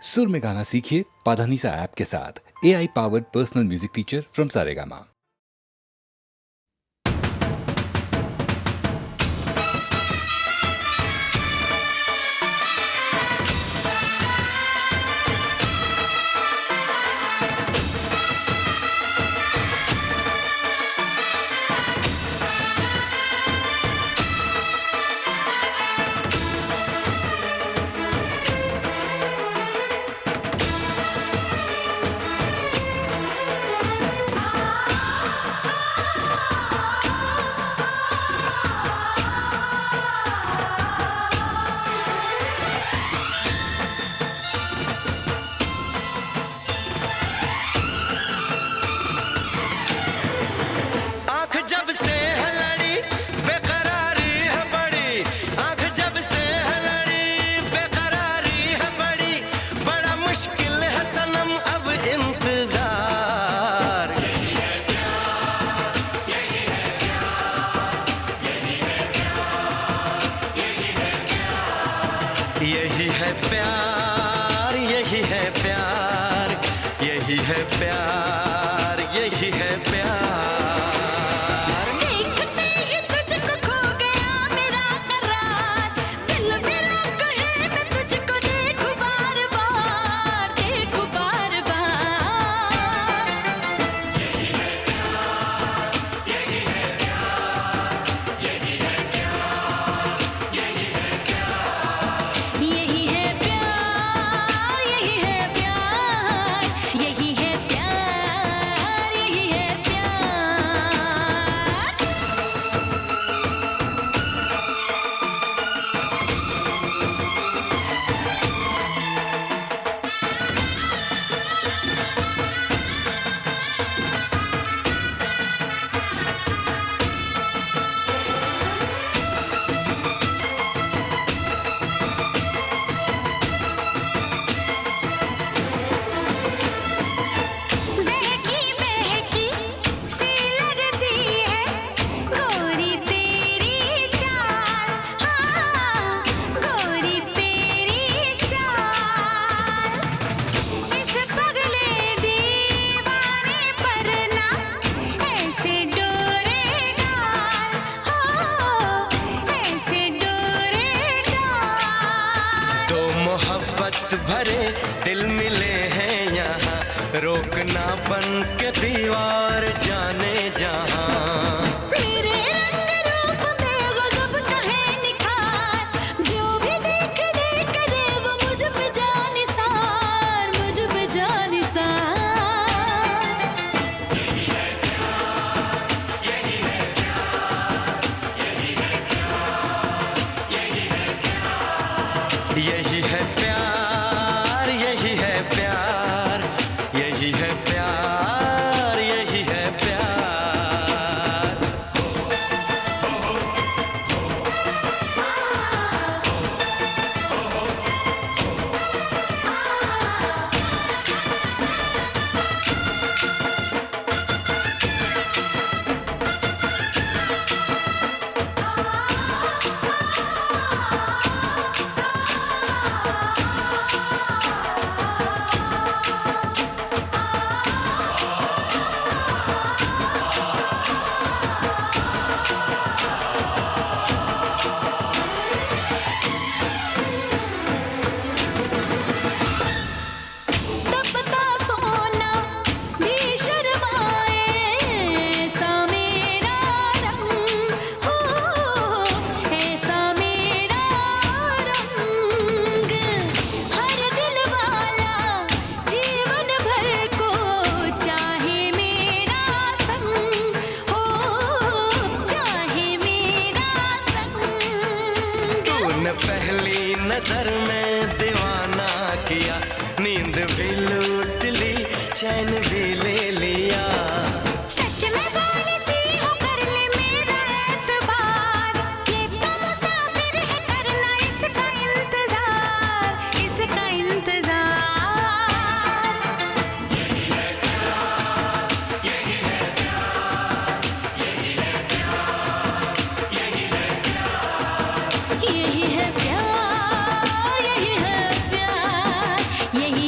सुर में गाना सीखिए पाधानीसा ऐप के साथ। AI powered personal music teacher from Saregama. यही है प्यार, यही है प्यार, यही है प्यार, यही है प्यार। देखते ही तुझको खो गया मेरा करार, दिल मेरा कहे मैं तुझको देखूं बार बार, देखूं बार बार। यही है प्यार, यही है प्यार, यही है प्यार, यही है प्यार। यही है प्यार, यही है प्यार, यही है प्यार, यही है प्यार। महकी महकी सी लगती है गोरी तेरी चाल, हाँ गोरी तेरी चाल। इस पगले दीवाने पर ना ऐसे डोरे डाल, हो ऐसे डोरे डाल। दो मोहब्बत भरे दिल मिले हैं यहाँ, रोकना बन के दीवार जाने जहाँ। मेरे रंग रूप में गजब का है निखार, जो भी देख ले करे वो मुझ पे जानिसार, मुझ पे जानिसार। यही है प्यार, यही है प्यार, यही है प्यार, यही है प्यार। यही है प्यार, यही है प्यार, यही है प्यार, यही है प्यार। तपता सोना भी शर्माए, ऐसा मेरा रंग, हो ऐसा मेरा रंग। हर दिल वाला जीवन भर को चाहे मेरा संग, हो चाहे मेरा संग। तूने पहली नजर में दीवाना किया, नींद भी लूट ली, चैन भी ले लिया। सच में बोलती हूँ कर ले मेरा एतबार, ये तो मुसाफिर है करना इसका इंतजार, इसका इंतजार। यही है प्यार, यही है प्यार, यही है प्यार, यही है प्यार। यही है प्यार, यही है प्यार, यही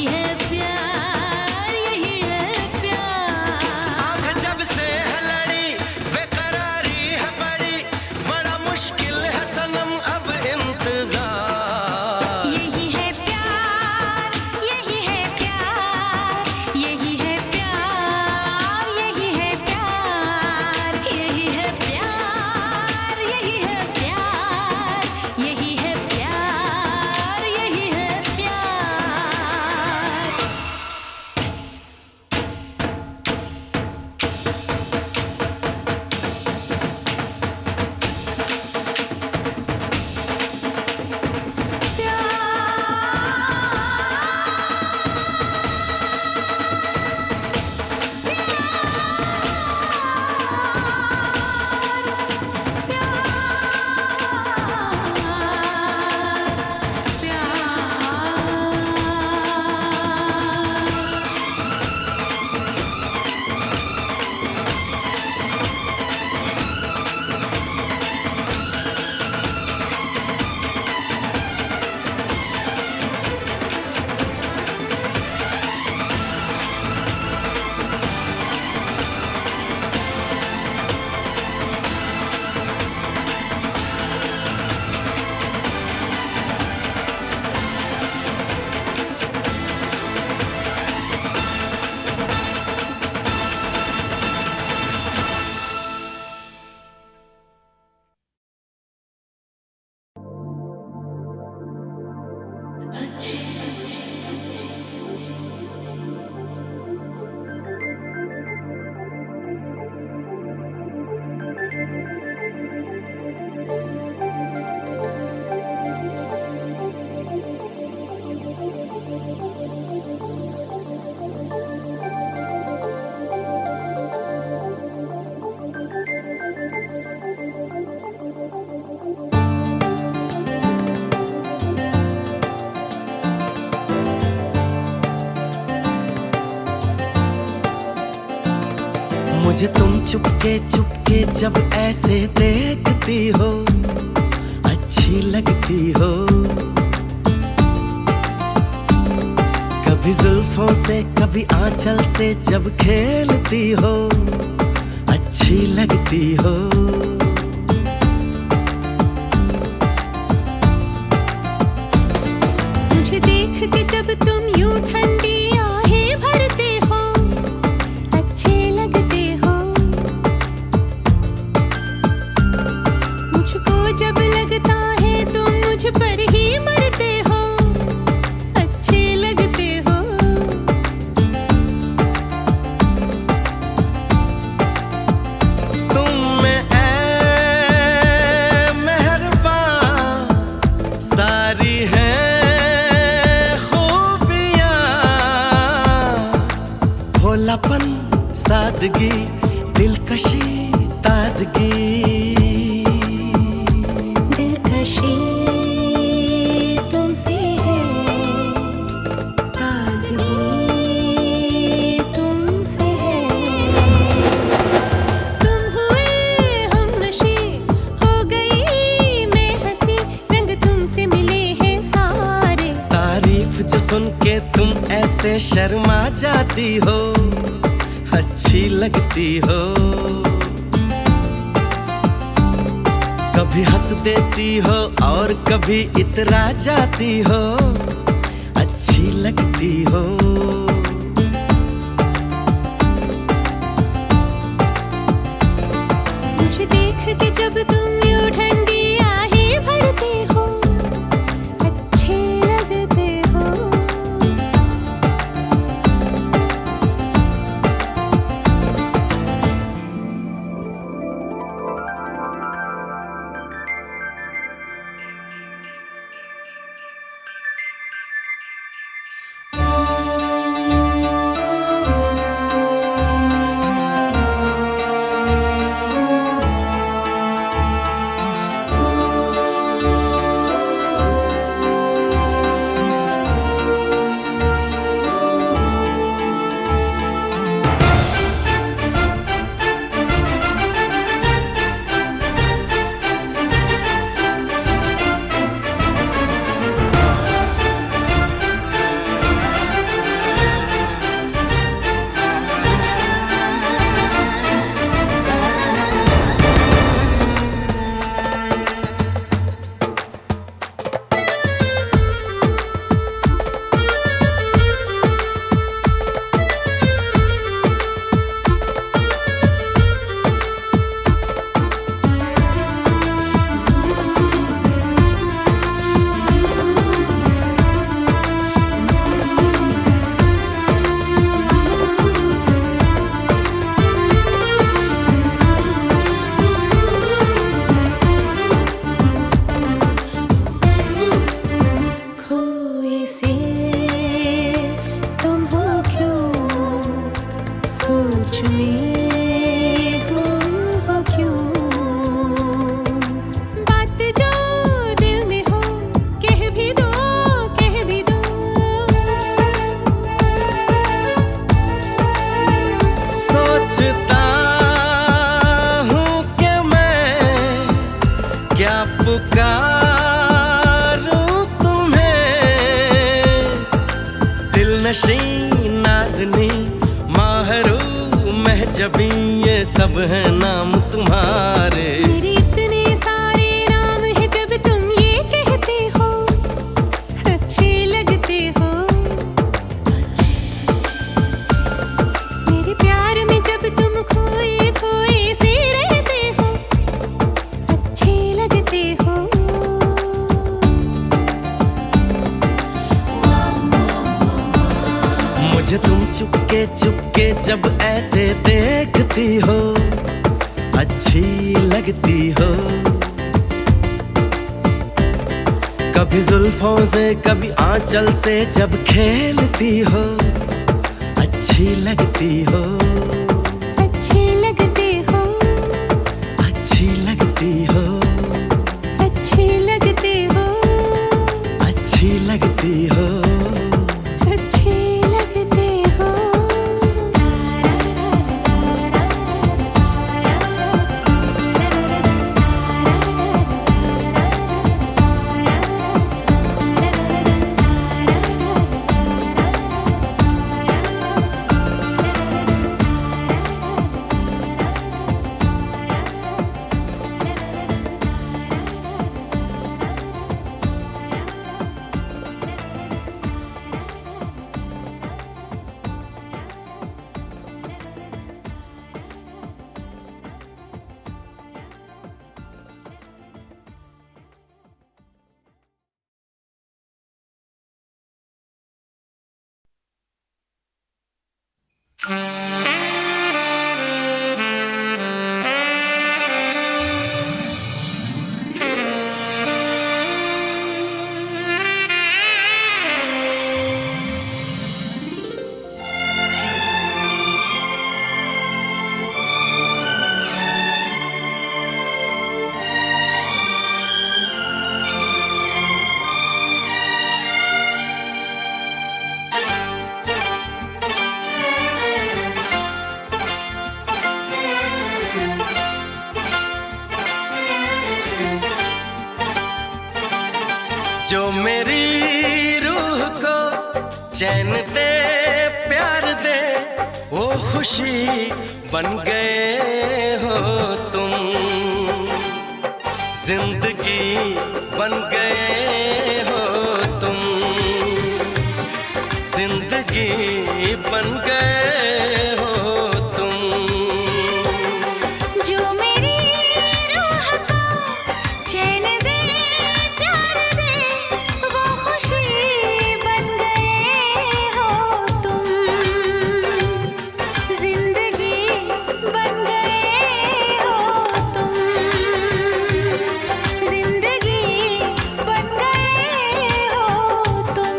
मुझे तुम चुपके चुपके जब ऐसे देखती हो, अच्छी लगती हो। कभी जुल्फों से कभी आंचल से जब खेलती हो, अच्छी लगती हो। मुझे देख के जब तुम यूं ठंडी आहें भरते हो, अच्छे लगते हो। मुझको जब लगता है तुम मुझ पर ही मरते हो, अच्छे लगते हो। तुम में ऐ मेहरबान सारी है भोलापन, सादगी, दिलकशी, ताजगी। दिलकशी तुमसे है, ताजगी तुमसे है। तुम हुए हमनशी, हो गई मैं हंसी, रंग तुमसे मिले हैं सारे। तारीफ जो सुन के तुम ऐसे शर्मा जाती हो, अच्छी लगती हो। कभी हंस देती हो और कभी इतरा जाती हो, अच्छी लगती हो। मुझे देख के जब तुम यूं ठंडी आहें भरते हो, अच्छे लगते हो। क्या पुकारूं तुम्हें, दिलनशी नाज़नी माहरू महजबी, ये सब है नाम तुम्हारे। मेरे इतने सारे नाम हैं, जब तुम ये कहते हो, अच्छे लगते हो। मेरे प्यार में जब तुम खोए खोए से रहते हो, अच्छे लगते हो। मुझे तुम चुपके चुपके जब ऐसे देखती हो, अच्छी लगती हो। कभी जुल्फों से कभी आंचल से जब खेलती हो, अच्छी लगती हो। अच्छे लगते हो, अच्छी लगती हो, अच्छे लगते हो, अच्छी लगती हो। अच्छे लगते हो। चैन दे प्यार दे वो खुशी बन गए हो तुम, जिंदगी बन गए हो तुम, जिंदगी बन गए हो तुम। जो मेरी रूह को चैन दे प्यार दे वो खुशी बन गए हो तुम, जिंदगी बन गए हो तुम, जिंदगी बन गए हो तुम।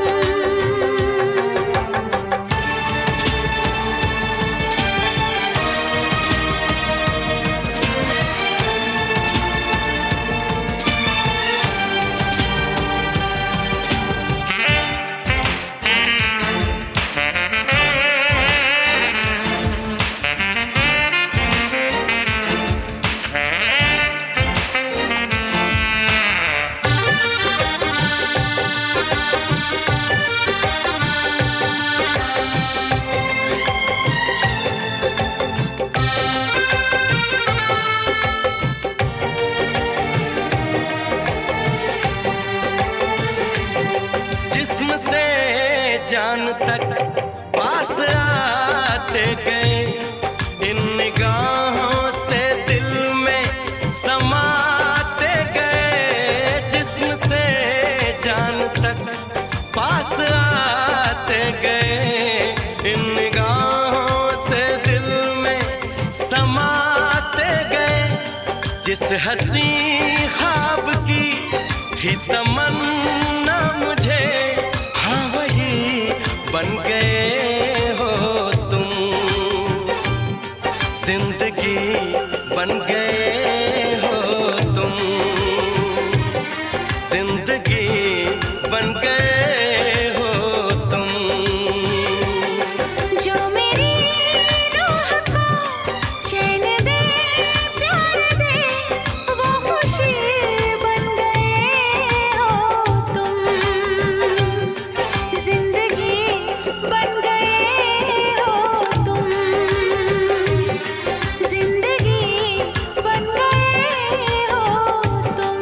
जिस्म से जान तक पास आते गए, इन निगाहों से दिल में समाते गए। जिस्म से जान तक पास आते गए, इन निगाहों से दिल में समाते गए। जिस हंसी ख्वाब की थी तमन्ना मुझे, हाँ वही बन गए हो तुम, जिंदगी बन गए हो तुम, जिंदगी बन गए हो तुम। जो मेरी रूह को चैन दे प्यार दे वो खुशी बन गए हो तुम, जिंदगी बन गए हो तुम, जिंदगी बन गए हो तुम।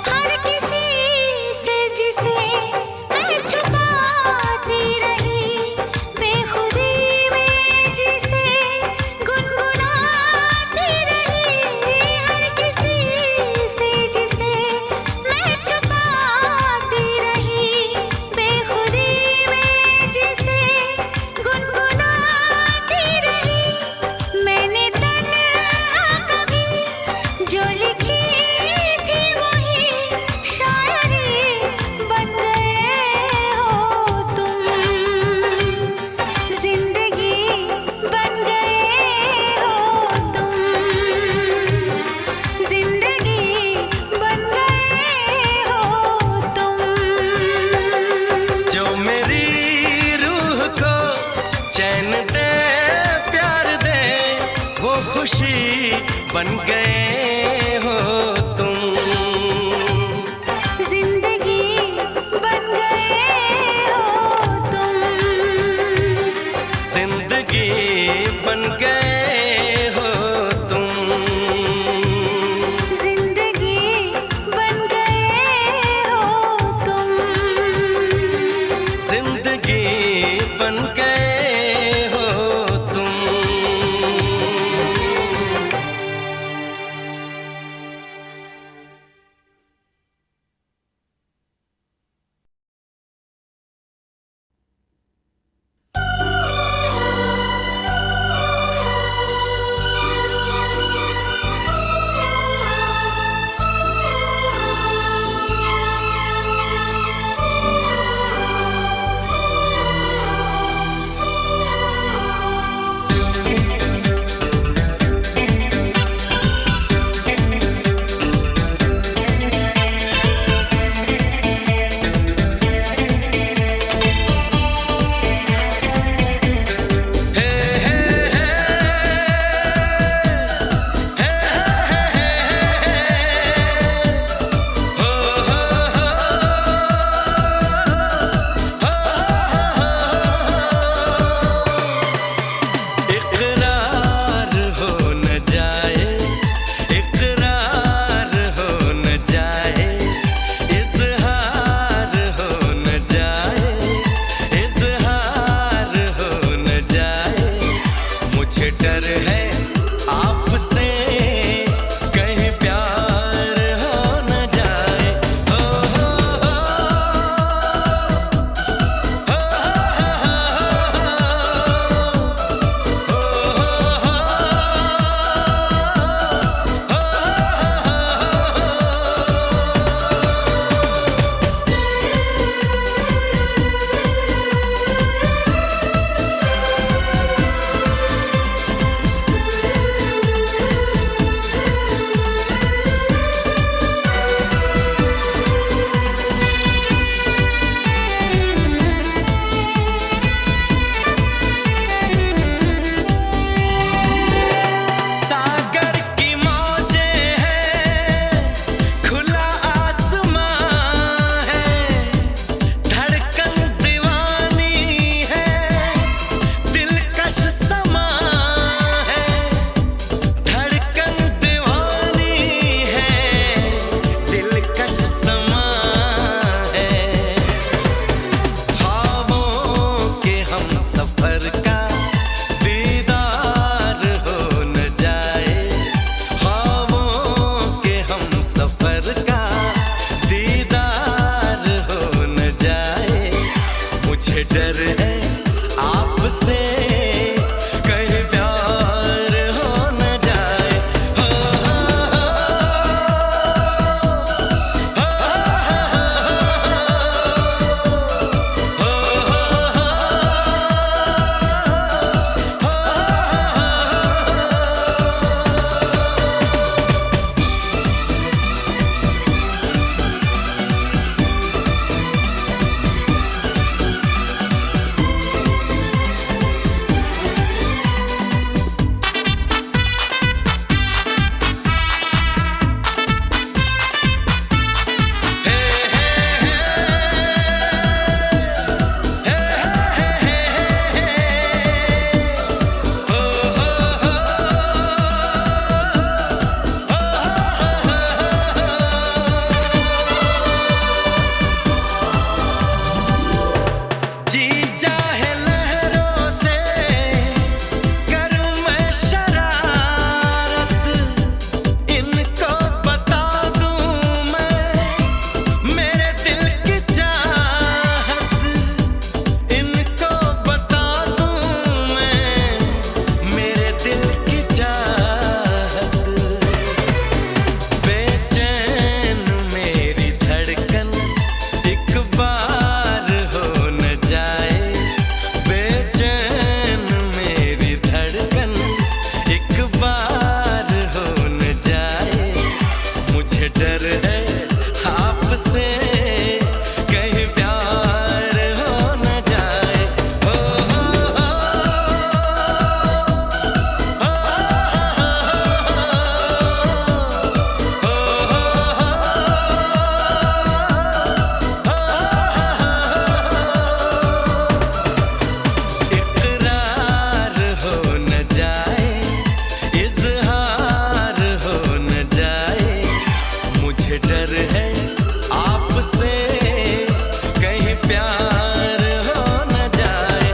हर किसी से जिसे मैं छुपाती रही, बेखुदी में जिसे गुनगुनाती रही। हर किसी से जिसे मैं छुपाती रही, बेखुदी में जिसे गुनगुनाती रही। मैंने तन्हा कभी जो लिखी थी वही शायरी बन गए हो तुम, जिंदगी बन गए हो तुम, जिंदगी बन गए हो तुम। जो मेरी रूह को चैन दे प्यार दे वो खुशी बन गए हो तुम, जिंदगी बन गए हो तुम, जिंदगी बन गए हो तुम, जिंदगी बन गए हो तुम, जिंदगी बन गए हो तुम। डर है आपसे कहीं प्यार हो न जाए। डर है आपसे कहीं प्यार हो न जाए। इकरार हो न जाए, इजहार हो न जाए, मुझे डर है आपसे कहीं प्यार हो न जाए।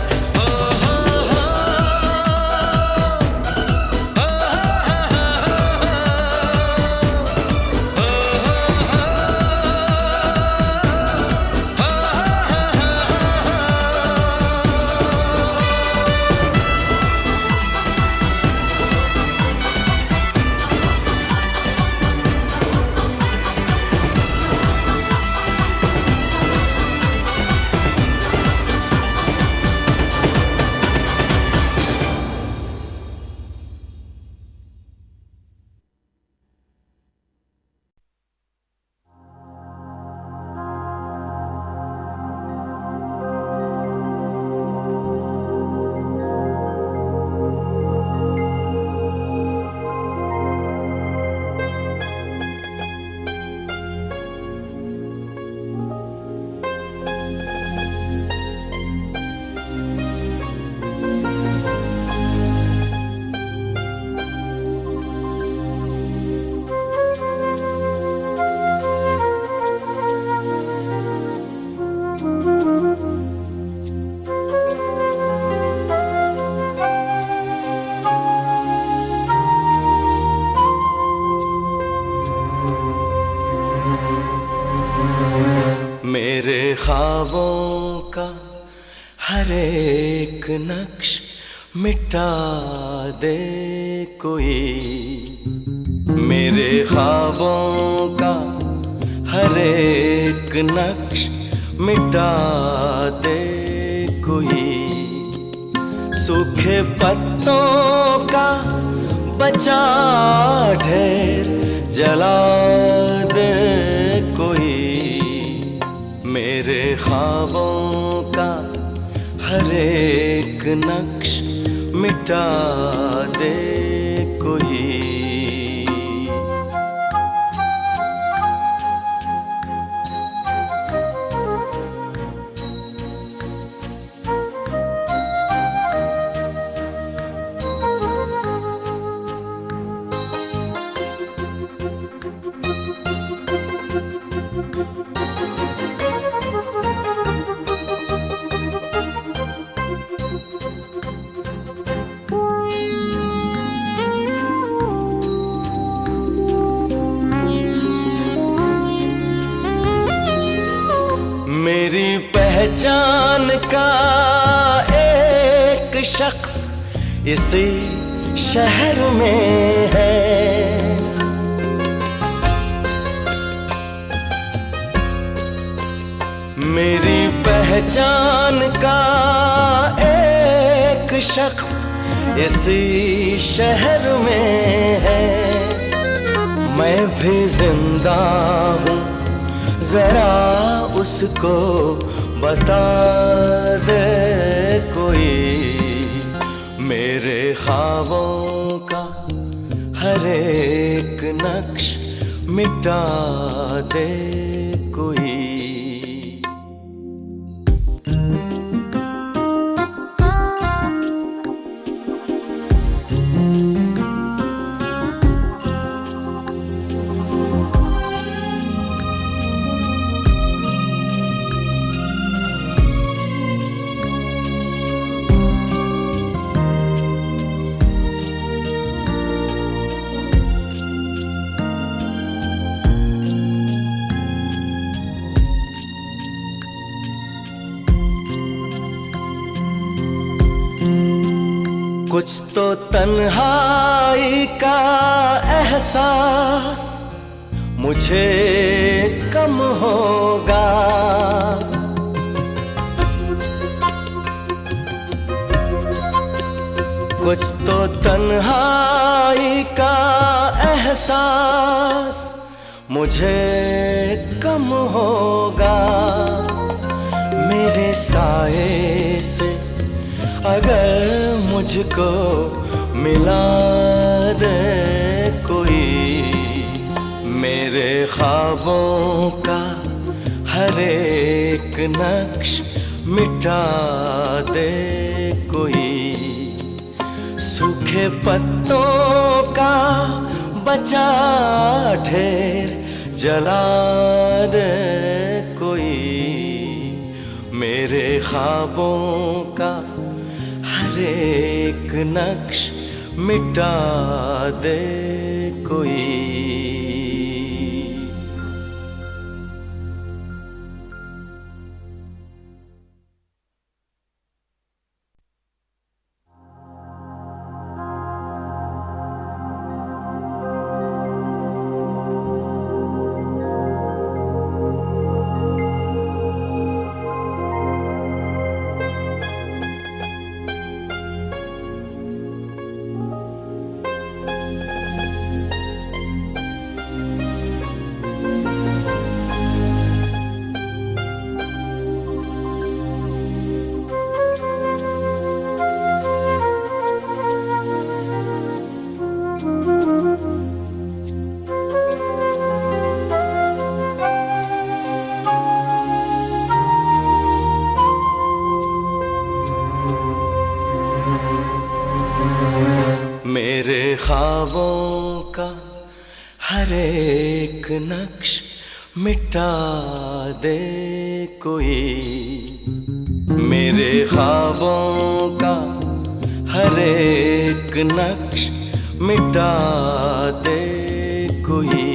मेरे ख्वाबों का हर एक नक्श मिटा दे कोई, मेरे ख्वाबों का हर एक नक्श मिटा दे कोई, सूखे पत्तों का बचा ढेर जला दे कोई, मेरे ख्वाबों का हर एक नक्श मिटा दे कोई। पहचान का एक शख्स इसी शहर में है। मेरी पहचान का एक शख्स इसी शहर में है। मैं भी जिंदा हूँ, जरा उसको बता दे कोई। मेरे ख्वाबों का हर एक नक्श मिटा दे कोई। कुछ तो तन्हाई का एहसास मुझे कम होगा। कुछ तो तन्हाई का एहसास मुझे कम होगा। मेरे साए से अगर मुझको मिला दे कोई। मेरे ख्वाबों का हर एक नक्श मिटा दे कोई। सूखे पत्तों का बचा ढेर जला दे कोई। मेरे ख्वाबों का हर एक नक्श मिटा दे कोई। मेरे ख्वाबों का हर एक नक्श मिटा दे कोई। मेरे ख्वाबों का हर एक नक्श मिटा दे कोई।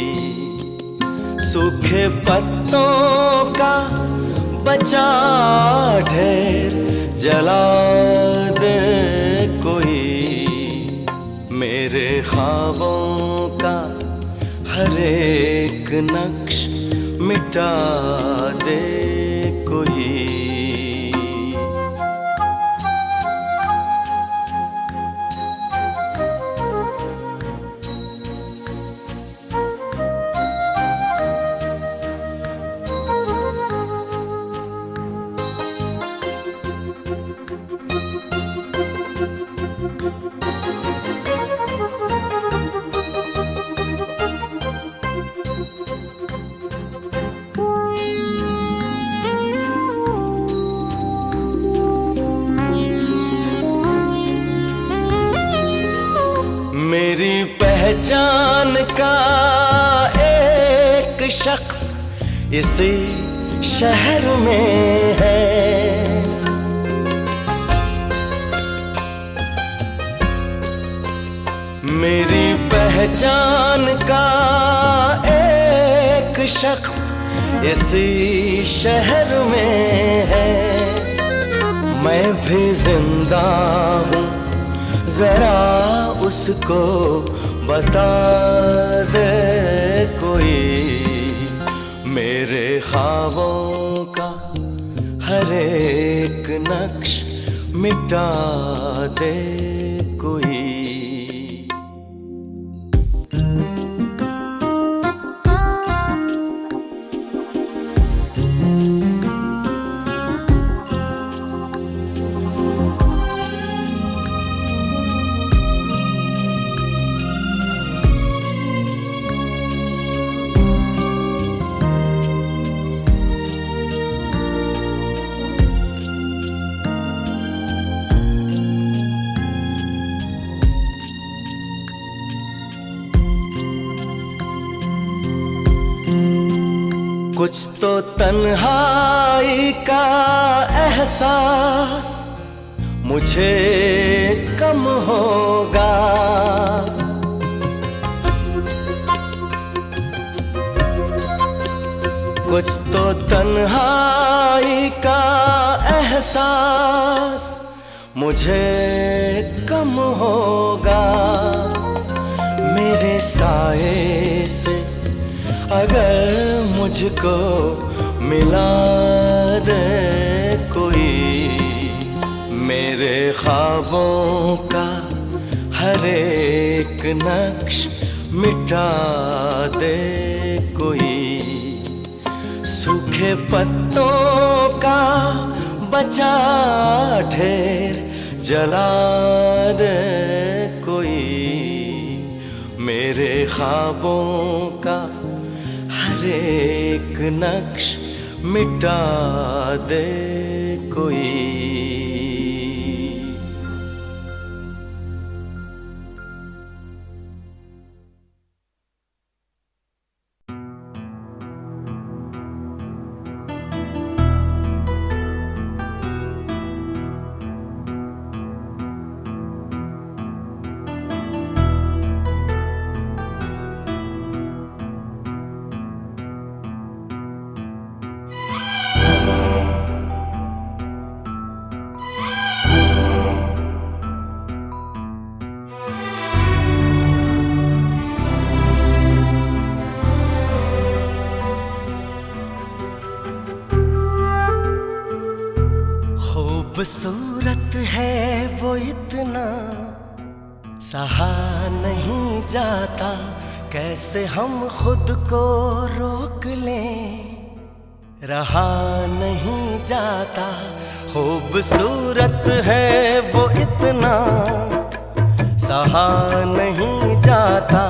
सूखे पत्तों का बचा ढेर जला दे कोई। मेरे ख्वाबों का हर एक नक्श मिटा दे कोई। मेरी पहचान का एक शख्स इसी शहर में है। मेरी पहचान का एक शख्स इसी शहर में है, मैं भी जिंदा हूँ, जरा उसको बता दे कोई। मेरे ख्वाबों का हर एक नक्श मिटा दे कोई। कुछ तो तन्हाई का एहसास मुझे कम होगा, कुछ तो तन्हाई का एहसास मुझे कम होगा। मेरे साए से अगर मुझको मिला दे कोई, मेरे ख्वाबों का हर एक नक्श मिटा दे कोई। सूखे पत्तों का बचा ढेर जला दे कोई, मेरे ख्वाबों का हर एक नक्श मिटा दे कोई। खूबसूरत है वो इतना, सहा नहीं जाता, कैसे हम खुद को रोक लें, रहा नहीं जाता। खूबसूरत है वो इतना, सहा नहीं जाता,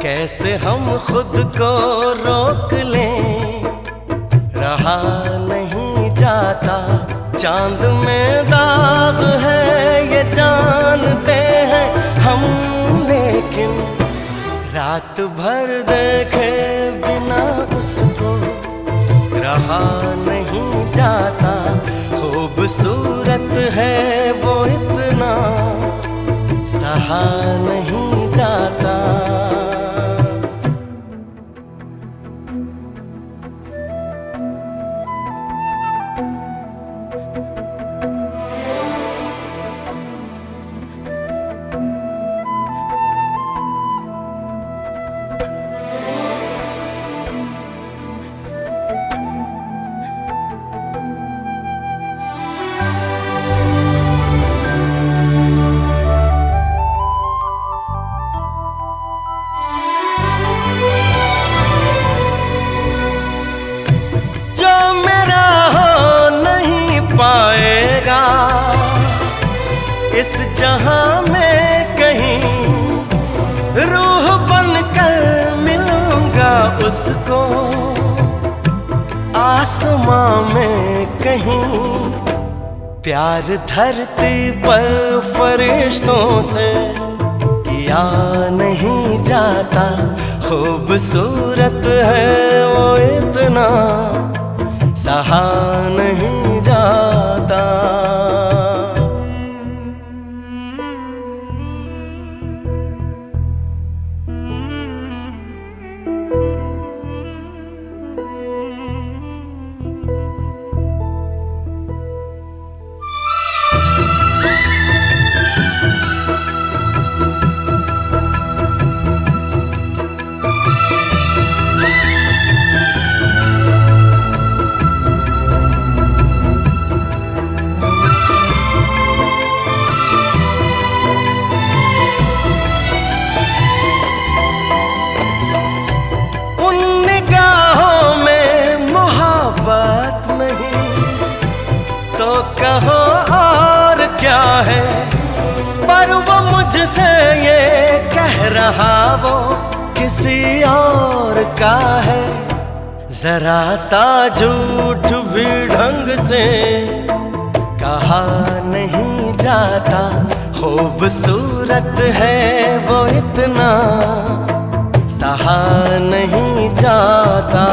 कैसे हम खुद को रोक लें, रहा नहीं जाता। चांद में दाग है ये जानते हैं हम, लेकिन रात भर देखे बिना उसको रहा नहीं जाता। खूबसूरत है वो इतना, सहा नहीं जाता। पाएगा इस जहां में कहीं, रूह बनकर मिलूंगा उसको आसमां में कहीं। प्यार धरती पर फरिश्तों से किया नहीं जाता, खूबसूरत है वो इतना, सहा नहीं जाता। मुझसे ये कह रहा वो किसी और का है, जरा सा झूठ भी ढंग से कहा नहीं जाता। खूबसूरत है वो इतना सहा नहीं जाता।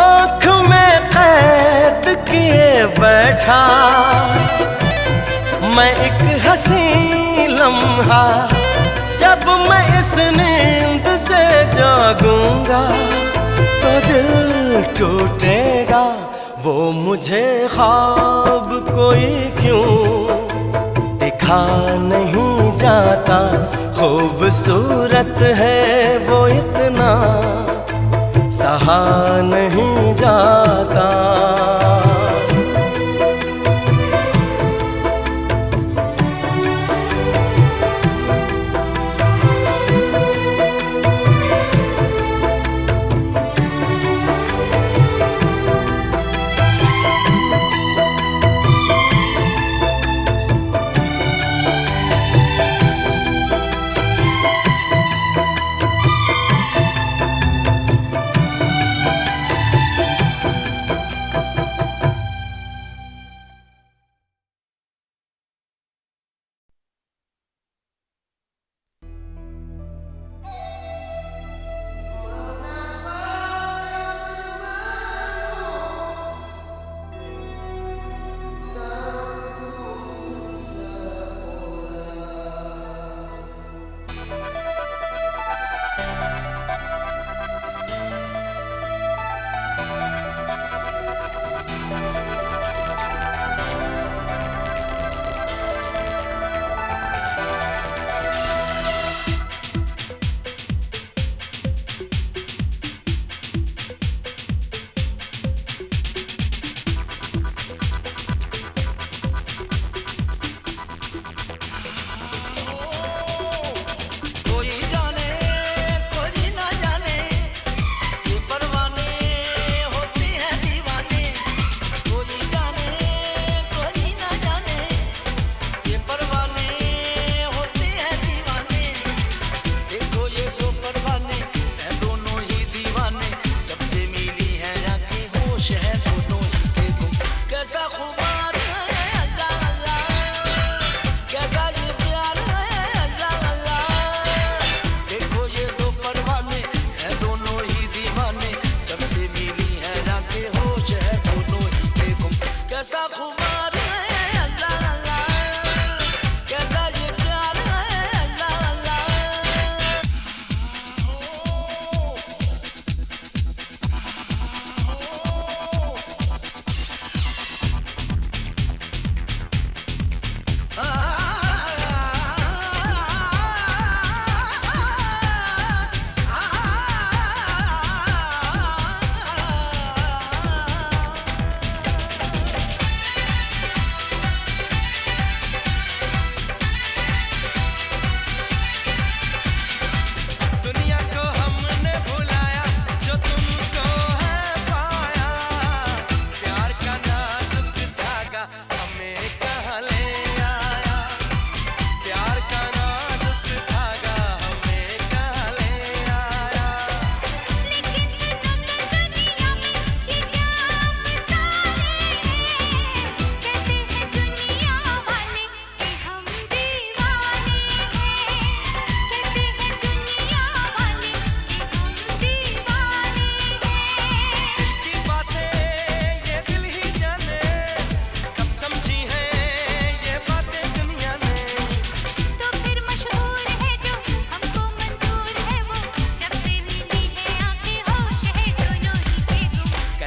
आँख में कैद किए बैठा मैं एक हंसी लम्हा, जब मैं इस नींद से जागूंगा तो दिल टूटेगा। वो मुझे ख्वाब कोई क्यों दिखा नहीं जाता। खूबसूरत है वो इतना सहा नहीं जाता।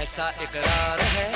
ऐसा इकरार है